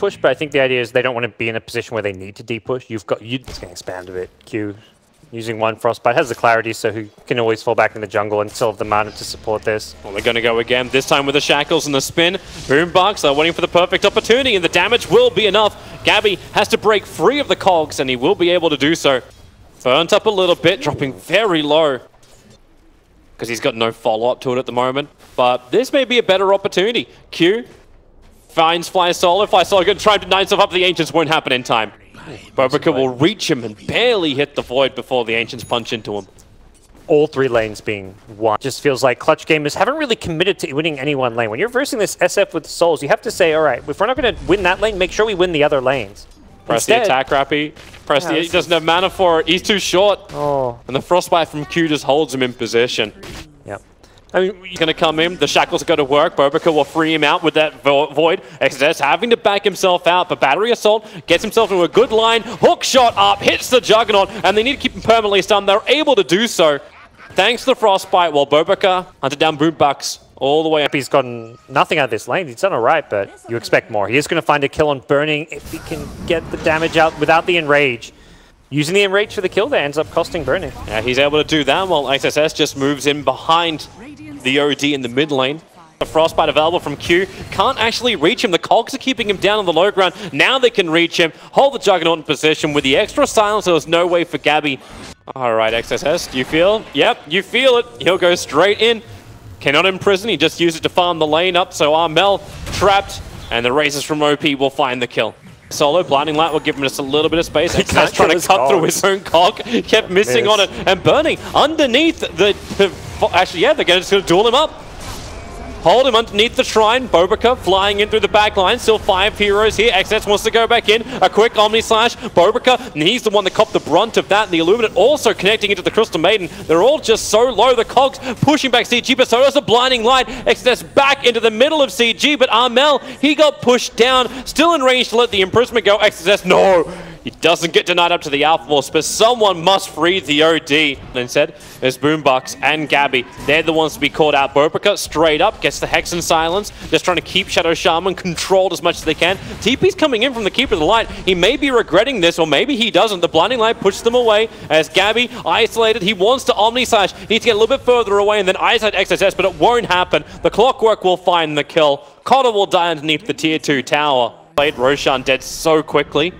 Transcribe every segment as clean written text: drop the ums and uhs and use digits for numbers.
push, but I think the idea is they don't want to be in a position where they need to deep push. It's going to expand a bit. Q using one Frostbite has the clarity, so he can always fall back in the jungle and still have the mana to support this. Well, they're going to go again, this time with the shackles and the spin. boombacs are waiting for the perfect opportunity, and the damage will be enough. Gabbi has to break free of the cogs, and he will be able to do so. Burnt up a little bit, dropping very low, because he's got no follow-up to it at the moment. But this may be a better opportunity. Q finds FlySolo. FlySolo going to try and deny himself up. The Ancients won't happen in time. BoBoKa will reach him and barely hit the Void before the Ancients punch into him. All three lanes being won. Just feels like clutch gamers haven't really committed to winning any one lane. When you're versing this SF with souls, you have to say, all right, if we're not going to win that lane, make sure we win the other lanes. Press the attack, Rappy. Press the... He doesn't have mana for it. He's too short. Oh. And the Frostbite from Q just holds him in position. Yep. I mean, he's going to come in. The shackles are going to work. BoBoKa will free him out with that Void. XS having to back himself out, but Battery Assault gets himself into a good line. Hook shot up, hits the Juggernaut, and they need to keep him permanently stunned. They're able to do so thanks to the Frostbite, while BoBoKa hunted down boombacs all the way up. He's gotten nothing out of this lane. He's done all right, but you expect more. He is going to find a kill on Burning if he can get the damage out without the Enrage. Using the Enrage for the kill there ends up costing Burning. Yeah, he's able to do that while XSS just moves in behind the OD in the mid lane. The Frostbite available from Q. Can't actually reach him. The cogs are keeping him down on the low ground. Now they can reach him. Hold the Juggernaut in position. With the extra silence, there was no way for Gabbi. All right, XSS, do you feel? Yep, you feel it. He'll go straight in. Cannot imprison. He just used it to farm the lane up. So Armel trapped. And the Razors from OP will find the kill. Solo, Blinding Light will give him just a little bit of space. XSS trying to cut through his own cog. Kept missing on it. And Burning underneath the actually, yeah, they're just going to duel him up. Hold him underneath the shrine. BoBoKa flying in through the back line. Still 5 heroes here. XS wants to go back in. A quick Omni Slash. BoBoKa, and he's the one that copped the brunt of that. And the Illuminate also connecting into the Crystal Maiden. They're all just so low. The cogs pushing back CG, but so does the Blinding Light. XS back into the middle of CG, but Armel, he got pushed down. Still in range to let the imprisonment go. XS, no! He doesn't get denied up to the Alpha Force, but someone must free the OD. And instead, there's boombacs and Gabbi. They're the ones to be called out. BoBoKa straight up, gets the Hex and Silence, just trying to keep Shadow Shaman controlled as much as they can. TP's coming in from the Keeper of the Light. He may be regretting this, or maybe he doesn't. The Blinding Light pushes them away as Gabbi, isolated. He wants to Omni Slash. He needs to get a little bit further away and then isolate XSS, but it won't happen. The Clockwork will find the kill. Cotter will die underneath the Tier 2 tower. Played Roshan dead so quickly.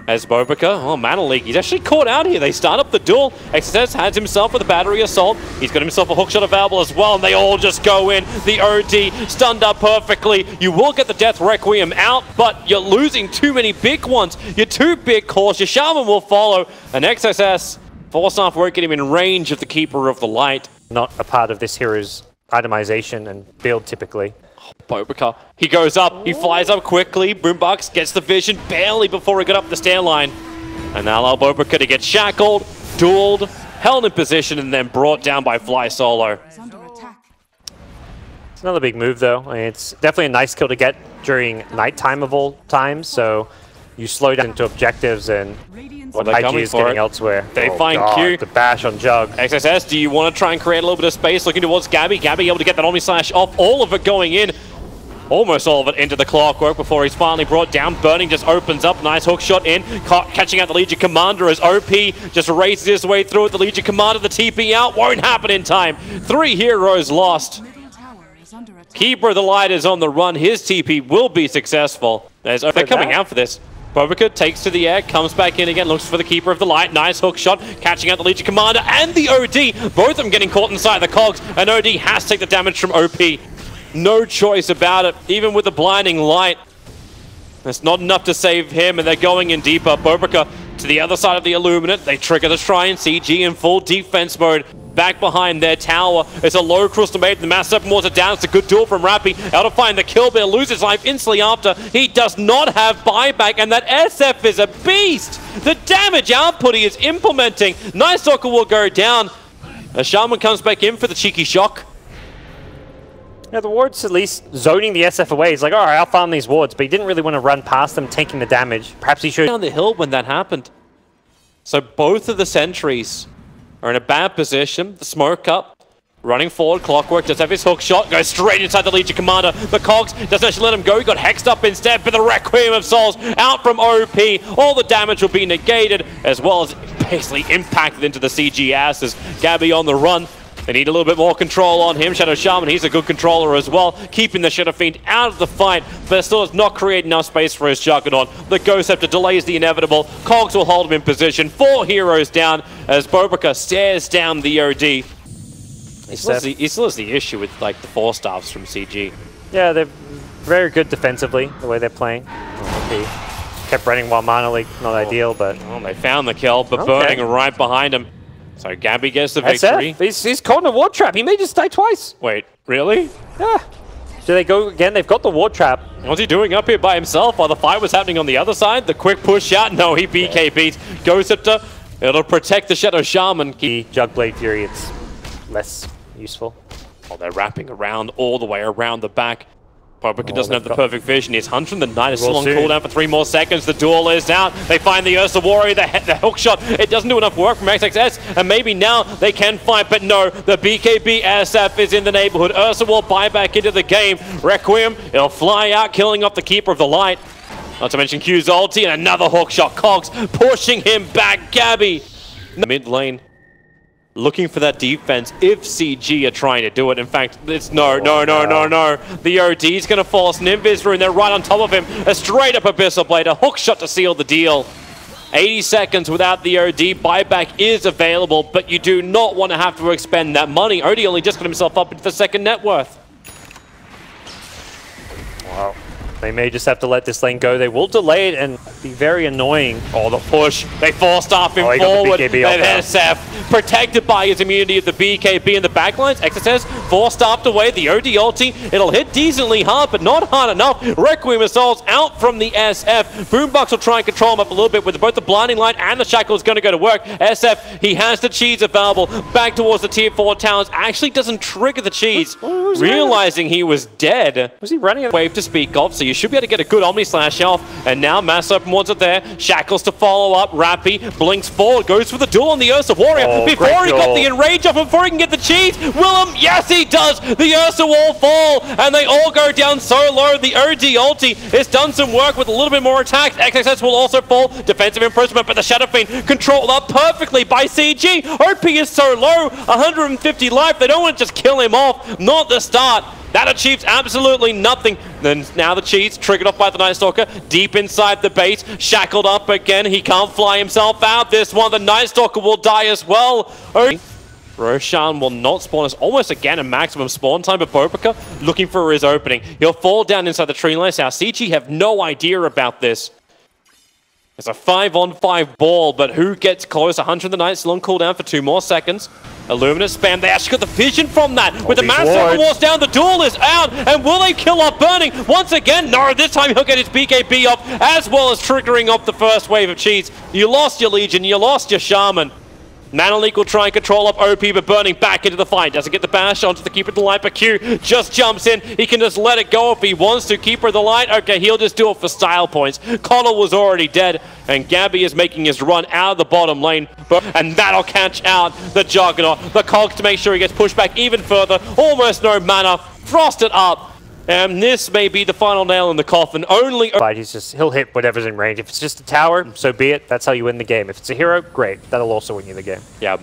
As BoBoKa, oh, Mana Leak, he's actually caught out here. They start up the duel. XSS has himself with a Battery Assault. He's got himself a hookshot available as well, and they all just go in. The OD stunned up perfectly. You will get the Death Requiem out, but you're losing too many big ones. Your 2 big calls, your Shaman will follow, and XSS, Force-Off won't get him in range of the Keeper of the Light. Not a part of this hero's itemization and build typically. BoBoKa, he goes up, he flies up quickly, boombacs gets the vision barely before he got up the stair line. And now allow BoBoKa to get shackled, dueled, held in position, and then brought down by FlySolo. It's another big move though. I mean, it's definitely a nice kill to get during nighttime of all times, so you slow down into objectives and what IG is getting elsewhere. They find Q. The bash on Jug. XSS, do you want to try and create a little bit of space? Looking towards Gabbi. Gabbi able to get that Omni Slash off. All of it going in. Almost all of it into the Clockwork before he's finally brought down. Burning just opens up. Nice hook shot in. Catching out the Legion Commander as OP just races his way through it. The Legion Commander, the TP out. Won't happen in time. 3 heroes lost. Keeper of the Light is on the run. His TP will be successful. They're coming out for this. BoBoKa takes to the air, comes back in again, looks for the Keeper of the Light. Nice hook shot, catching out the Legion Commander and the OD. Both of them getting caught inside the cogs, and OD has to take the damage from OP. No choice about it, even with the Blinding Light. That's not enough to save him, and they're going in deeper. BoBoKa to the other side of the Illuminate. They trigger the Shrine, CG in full defense mode. Back behind their tower. It's a low Crystal Maiden. The Mass Serpent Wards are down. It's a good duel from Rappy. Able to find the kill, but he'll lose his life instantly after. He does not have buyback, and that SF is a beast. The damage output he is implementing. Nice Soccer will go down. A Shaman comes back in for the cheeky shock. Yeah, the ward's at least zoning the SF away. He's like, all right, I'll farm these wards, but he didn't really want to run past them, taking the damage. Perhaps he should. Down the hill when that happened. So both of the sentries are in a bad position. The smoke up. Running forward, Clockwork does have his hook shot, goes straight inside the Legion Commander. The Cogs doesn't actually let him go, he got hexed up instead, but the Requiem of Souls out from OP. All the damage will be negated, as well as basically impacted into the CG asses. Gabbi on the run. They need a little bit more control on him. Shadow Shaman, he's a good controller as well, keeping the Shadow Fiend out of the fight, but still does not create enough space for his Juggernaut. The Ghost Scepter delays the inevitable. Cogs will hold him in position. 4 heroes down as BoBoKa stares down the OD. He still has the issue with like the 4-stars from CG. Yeah, they're very good defensively, the way they're playing. He kept running while Mana Leak, not ideal, but... Well, they found the kill, but Burning right behind him. So Gabbi gets the victory. He's caught in a ward trap. He may just die twice. Wait, really? Yeah. Do they go again? They've got the ward trap. What's he doing up here by himself while the fight was happening on the other side? The quick push out. No, he BKBs. Ghost Scepter. It'll protect the Shadow Shaman. The Jugblade Fury, it's less useful. Oh, they're wrapping around all the way around the back. BoBoKa doesn't have the perfect vision. He's Hunter, the Knight is still on cooldown for 3 more seconds. The duel is out. They find the Ursa Warrior, the hook shot. It doesn't do enough work from XXS, and maybe now they can fight, but no, the BKB SF is in the neighborhood. Ursa will buy back into the game. Requiem, it'll fly out, killing off the Keeper of the Light. Not to mention Q's ulti, and another hook shot. Cogs pushing him back. Gabbi, mid lane. Looking for that defense if CG are trying to do it. In fact, it's no. The OD's going to force an Invis Rune. They're right on top of him. A straight up Abyssal Blade, a hook shot to seal the deal. 80 seconds without the OD. Buyback is available, but you do not want to have to expend that money. OD only just got himself up into the second net worth. Wow. They may just have to let this lane go. They will delay it and be very annoying. Oh, the push. They forced off him forward. And SF protected by his immunity of the BKB in the backlines. XSS forced off away. The OD ulti. It'll hit decently hard, but not hard enough. Requiem assaults out from the SF. boombacs will try and control him up a little bit with both the Blinding Light and the Shackle is going to go to work. SF, he has the cheese available. Back towards the tier 4 towers. Actually doesn't trigger the cheese. Realizing he was dead. Was he running? Wave to speak of, so you should be able to get a good Omni Slash off. And now Mass Open wants it there. Shackles to follow up. Rappy blinks forward, goes for the duel on the Ursa Warrior. Before he got the enrage off him, before he can get the cheese. Willem, yes he does. The Ursa will fall, and they all go down so low. The OD ulti has done some work with a little bit more attacks. XXS will also fall. Defensive imprisonment, but the Shadow Fiend controlled up perfectly by CG. OP is so low, 150 life. They don't want to just kill him off. Not the start. That achieves absolutely nothing. Then now the cheese triggered off by the Night Stalker, deep inside the base, shackled up again. He can't fly himself out. This one, the Night Stalker will die as well. Roshan will not spawn us almost again a maximum spawn time, but BoBoKa looking for his opening. He'll fall down inside the tree line. Now CG have no idea about this. It's a 5-on-5 ball, but who gets close? 100 the Night still on cooldown for 2 more seconds. Illuminous spam. They actually got the vision from that. With the Mass Wars down, the duel is out. And will they kill off Burning once again? No, this time he'll get his BKB off, as well as triggering off the first wave of cheese. You lost your Legion, you lost your Shaman. Manaleek will try and control up OP, but Burning back into the fight. Doesn't get the bash onto the Keeper of the Light, but Q just jumps in. He can just let it go if he wants to. Keeper of the Light, okay, he'll just do it for style points. Connell was already dead, and Gabbi is making his run out of the bottom lane, and that'll catch out the Juggernaut. The Cogs to make sure he gets pushed back even further. Almost no mana. Frosted up. And this may be the final nail in the coffin. He'll hit whatever's in range. If it's just a tower, so be it. That's how you win the game. If it's a hero, great. That'll also win you the game. Yeah.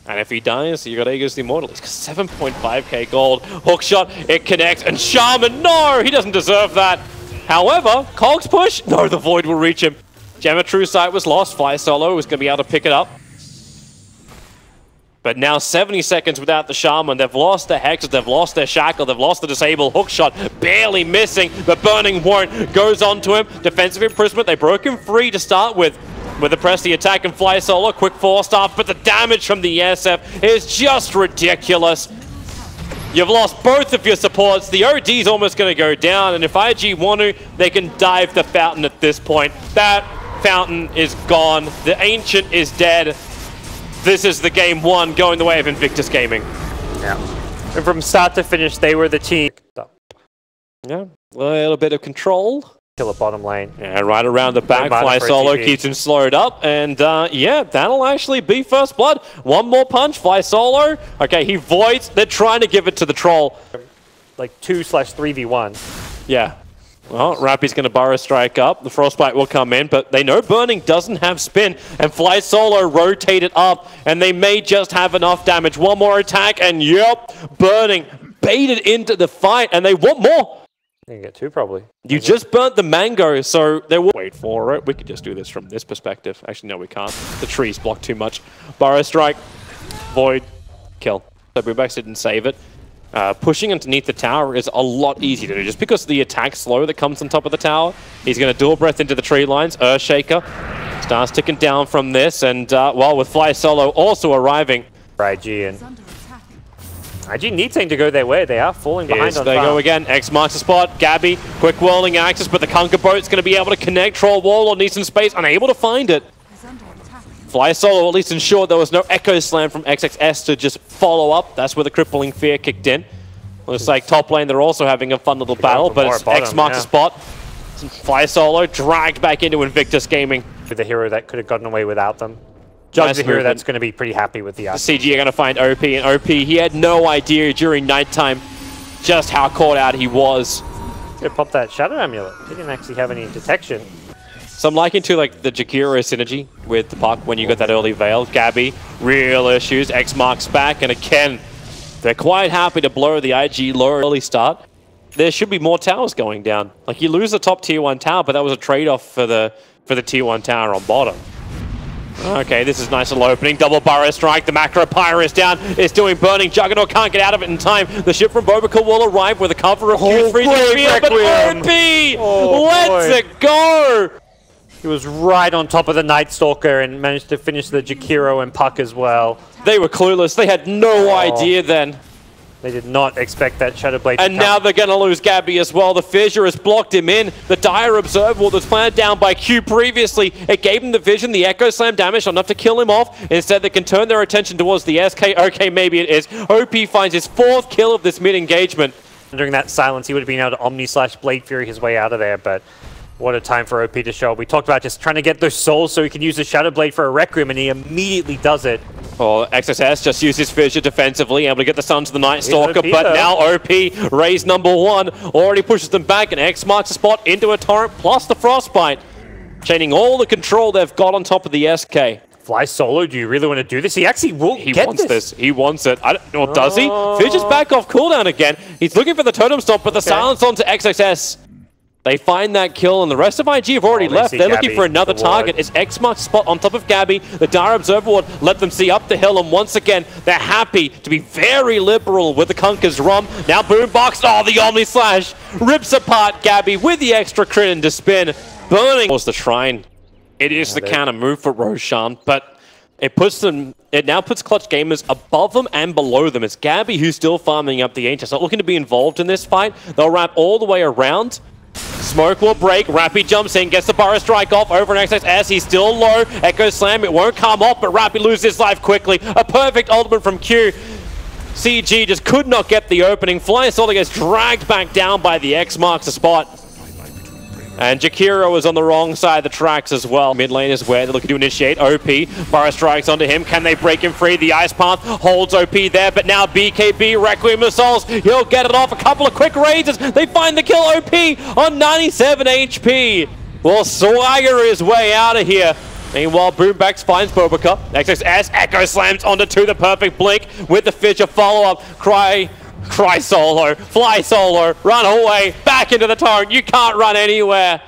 And if he dies, you got Aegis the Immortal. It's 7.5k gold. Hookshot, it connects, and Shaman, no! He doesn't deserve that. However, Cogs push, no, the Void will reach him. Gem of True Sight was lost. FlySolo was going to be able to pick it up. But now 70 seconds without the Shaman. They've lost their Hexes, they've lost their Shackle, they've lost the Disable Hookshot. Barely missing, but Burning won't. Goes on to him. Defensive imprisonment, they broke him free to start with. With the press the attack and FlySolo, quick 4-star, but the damage from the SF is just ridiculous. You've lost both of your supports. The OD's almost going to go down, and if IG want to, they can dive the Fountain at this point. That Fountain is gone. The Ancient is dead. This is the game 1 going the way of Invictus Gaming. Yeah. And from start to finish, they were the team. Yeah, a little bit of control. Kill a bottom lane. Yeah, right around the back, FlySolo keeps him slowed up, and yeah, that'll actually be first blood. One more punch, FlySolo. Okay, he voids. They're trying to give it to the troll. Like 2/3v1. Yeah. Well, Rappy's going to burrow strike up. The Frostbite will come in, but they know Burning doesn't have spin, and FlySolo rotated up, and they may just have enough damage. One more attack, and yep, Burning baited into the fight, and they want more. You can get two, probably. You just burnt the mango, so they will wait for it. We could just do this from this perspective. Actually, no, we can't. The trees block too much. Burrow strike, void, kill. So boombacs didn't save it. Pushing underneath the tower is a lot easier to do. Just because of the attack slow that comes on top of the tower, he's going to dual breath into the tree lines. Earthshaker starts ticking down from this, and well, with FlySolo also arriving. IG and IG need something to go their way. They are falling behind on they farm. go again. X marks the spot. Gabbi, quick whirling axis, but the Conker Boat's going to be able to connect. Troll wall or needs some space, unable to find it. FlySolo at least ensured there was no Echo Slam from XXS to just follow up. That's where the crippling fear kicked in. Looks like top lane, they're also having a fun little battle, but it's bottom, X marks the spot. FlySolo dragged back into Invictus Gaming. With the hero that could have gotten away without them. Judge the hero that's going to be pretty happy with the CG are going to find OP, and OP, he had no idea during nighttime just how caught out he was. He popped that Shadow Amulet. He didn't actually have any detection. So I'm liking to like the Jakiro synergy with the puck when you got that early Veil. Gabbi, real issues, X marks back, and again, they're quite happy to blow the IG low early start. There should be more towers going down. Like you lose the top tier 1 tower, but that was a trade-off for the tier 1 tower on bottom. Okay, this is nice little opening. Double burrow strike. The macro pyre is down. It's doing burning. Juggernaut can't get out of it in time. The ship from BoBoKa will arrive with a cover of Q3 but OP lets it go. He was right on top of the Night Stalker and managed to finish the Jakiro and Puck as well. They were clueless. They had no idea then. They did not expect that Shadow Blade to come. And now they're going to lose Gabbi as well. The Fissure has blocked him in. The Dire Observer was planted down by Q previously. It gave him the vision, the Echo Slam damage, enough to kill him off. Instead, they can turn their attention towards the SK. Okay, maybe it is. OP finds his 4th kill of this mid-engagement. During that silence, he would have been able to Omni/Blade Fury his way out of there, but what a time for OP to show up. We talked about just trying to get those souls so he can use the Shadow Blade for a Requiem, and he immediately does it. Well, XSS just uses Fissure defensively, able to get the Sun to the Night Stalker, but now OP, raise #1, already pushes them back, and X marks the spot into a torrent, plus the Frostbite, chaining all the control they've got on top of the SK. FlySolo, do you really want to do this? He actually will get this. He wants it. I don't know, does he? Fissure's back off cooldown again. He's looking for the Totem Stomp, but the silence onto XXS. They find that kill, and the rest of IG have already left. They're looking for another target. It's X marks spot on top of Gabbi. The Dire Observer Ward let them see up the hill, and once again, they're happy to be very liberal with the Conker's Rum. Now Boombox, the Omni Slash rips apart Gabbi with the extra crit into spin. Burning was the Shrine. It is the counter move for Roshan, but it now puts Clutch Gamers above them and below them. It's Gabbi who's still farming up the Ancients, not looking to be involved in this fight. They'll wrap all the way around. Smoke will break. Rappy jumps in, gets the burrow strike off over an XXS. He's still low. Echo Slam, it won't come off, but Rappy loses his life quickly. A perfect ultimate from Q. CG just could not get the opening. FlySolo gets dragged back down by the X marks the spot. And Jakiro is on the wrong side of the tracks as well. Mid lane is where they're looking to initiate. OP, burrow strikes onto him. Can they break him free? The Ice Path holds OP there, but now BKB, Requiem of Souls, he'll get it off. A couple of quick raises. They find the kill. OP on 97 HP. Will swagger his way out of here. Meanwhile, boombacs finds BoBoKa. XXS Echo Slams onto 2, the perfect blink with the Fissure follow-up. FlySolo, run away, back into the torrent. You can't run anywhere.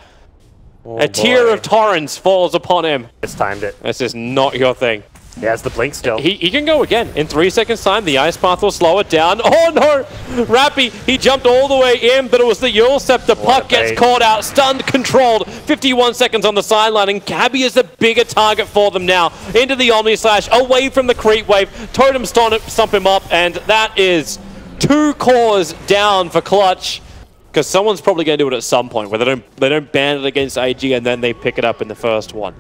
A tier of torrents falls upon him. It's timed it. This is not your thing. He has the blink still. He can go again. In 3 seconds time, the Ice Path will slow it down. Oh no! Rappy, he jumped all the way in, but it was the Eul Scepter. Puck gets caught out, stunned, controlled. 51 seconds on the sideline, and Gabbi is the bigger target for them now. Into the Omni Slash, away from the creep wave. Totem stomp him up, and that is 2 cores down for Clutch. Because someone's probably going to do it at some point, where they don't ban it against AG and then they pick it up in the first one.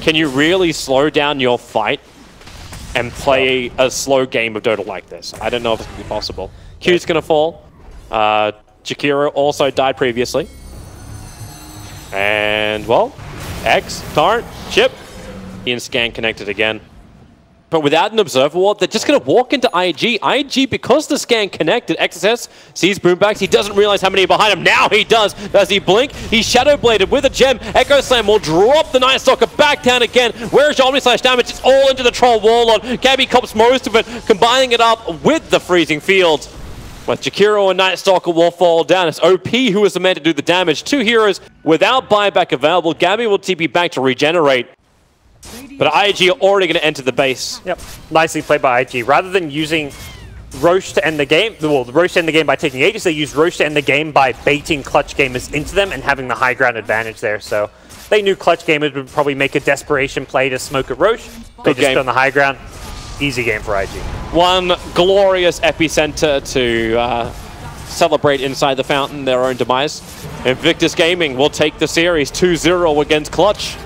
Can you really slow down your fight and play a slow game of Dota like this? I don't know if it's going to be possible. Q's going to fall. Jakiro also died previously. And, well, X, Torrent, Chip, in scan connected again. But without an observer ward, they're just going to walk into IG. IG, because the scan connected, XSS sees boombacs. He doesn't realize how many are behind him. Now he does. Does he blink? He's Shadow Bladed with a gem. Echo Slam will drop the Night Stalker back down again. Where's your Omni-Slash damage? It's all into the Troll Warlord. Gabbi cops most of it, combining it up with the Freezing Field. But Jakiro and Night Stalker will fall down. It's OP who is the man to do the damage. 2 heroes without buyback available. Gabbi will TP back to regenerate. But IG are already going to enter the base. Yep, nicely played by IG. Rather than using Roche to end the game, well, Roche to end the game by taking Aegis, they used Roche to end the game by baiting clutch gamers into them and having the high ground advantage there. So they knew clutch gamers would probably make a desperation play to smoke at Roche. They just on the high ground. Easy game for IG. One glorious Epicenter to celebrate inside the fountain, their own demise. Invictus Gaming will take the series 2-0 against Clutch.